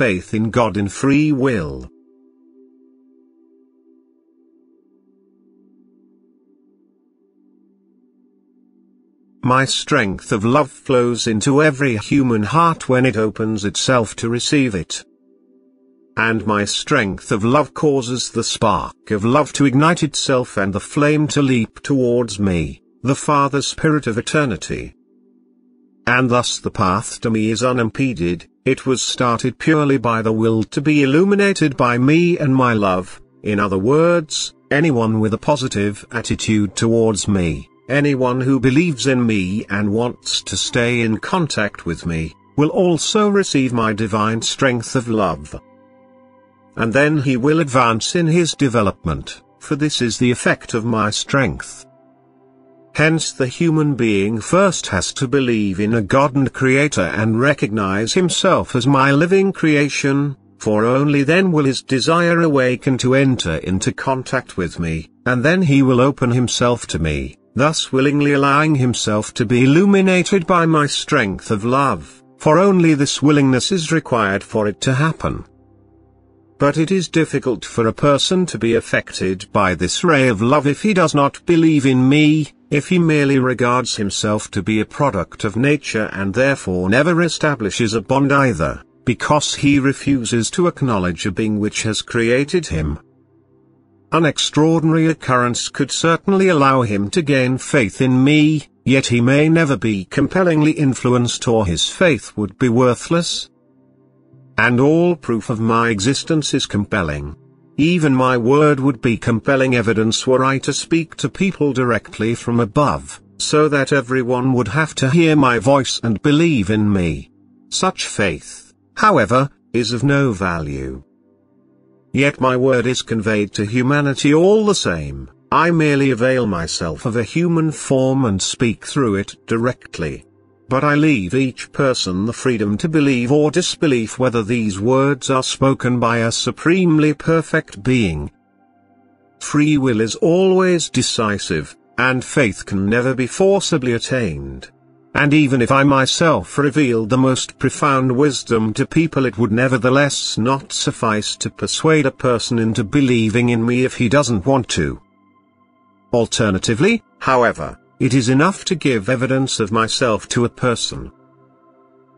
faith in God in free will. My strength of love flows into every human heart when it opens itself to receive it. And my strength of love causes the spark of love to ignite itself and the flame to leap towards me, the Father Spirit of eternity. And thus the path to me is unimpeded. It was started purely by the will to be illuminated by me and my love. In other words, anyone with a positive attitude towards me, anyone who believes in me and wants to stay in contact with me, will also receive my divine strength of love. And then he will advance in his development, for this is the effect of my strength. Hence the human being first has to believe in a God and Creator and recognize himself as my living creation, for only then will his desire awaken to enter into contact with me, and then he will open himself to me, thus willingly allowing himself to be illuminated by my strength of love, for only this willingness is required for it to happen. But it is difficult for a person to be affected by this ray of love if he does not believe in me, if he merely regards himself to be a product of nature and therefore never establishes a bond either, because he refuses to acknowledge a being which has created him. An extraordinary occurrence could certainly allow him to gain faith in me, yet he may never be compellingly influenced or his faith would be worthless. And all proof of my existence is compelling. Even my word would be compelling evidence were I to speak to people directly from above, so that everyone would have to hear my voice and believe in me. Such faith, however, is of no value. Yet my word is conveyed to humanity all the same. I merely avail myself of a human form and speak through it directly. But I leave each person the freedom to believe or disbelieve whether these words are spoken by a supremely perfect being. Free will is always decisive, and faith can never be forcibly attained. And even if I myself revealed the most profound wisdom to people, it would nevertheless not suffice to persuade a person into believing in me if he doesn't want to. Alternatively, however, it is enough to give evidence of myself to a person.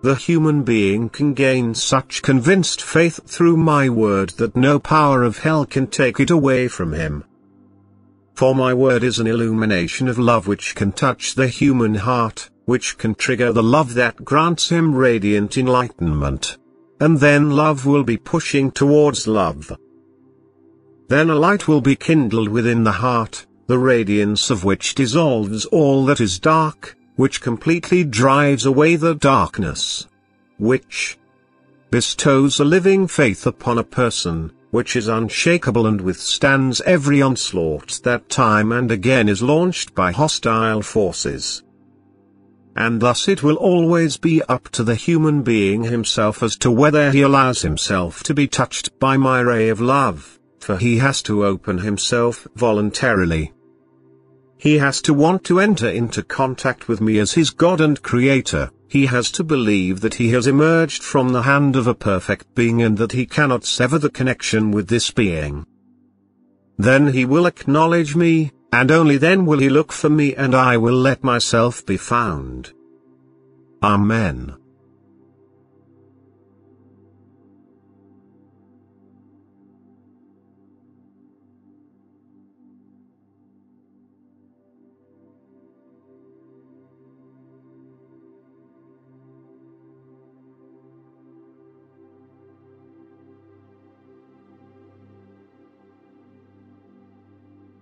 The human being can gain such convinced faith through my word that no power of hell can take it away from him. For my word is an illumination of love which can touch the human heart, which can trigger the love that grants him radiant enlightenment. And then love will be pushing towards love. Then a light will be kindled within the heart, the radiance of which dissolves all that is dark, which completely drives away the darkness, which bestows a living faith upon a person, which is unshakable and withstands every onslaught that time and again is launched by hostile forces. And thus it will always be up to the human being himself as to whether he allows himself to be touched by my ray of love, for he has to open himself voluntarily. He has to want to enter into contact with me as his God and Creator. He has to believe that he has emerged from the hand of a perfect being and that he cannot sever the connection with this being. Then he will acknowledge me, and only then will he look for me and I will let myself be found. Amen.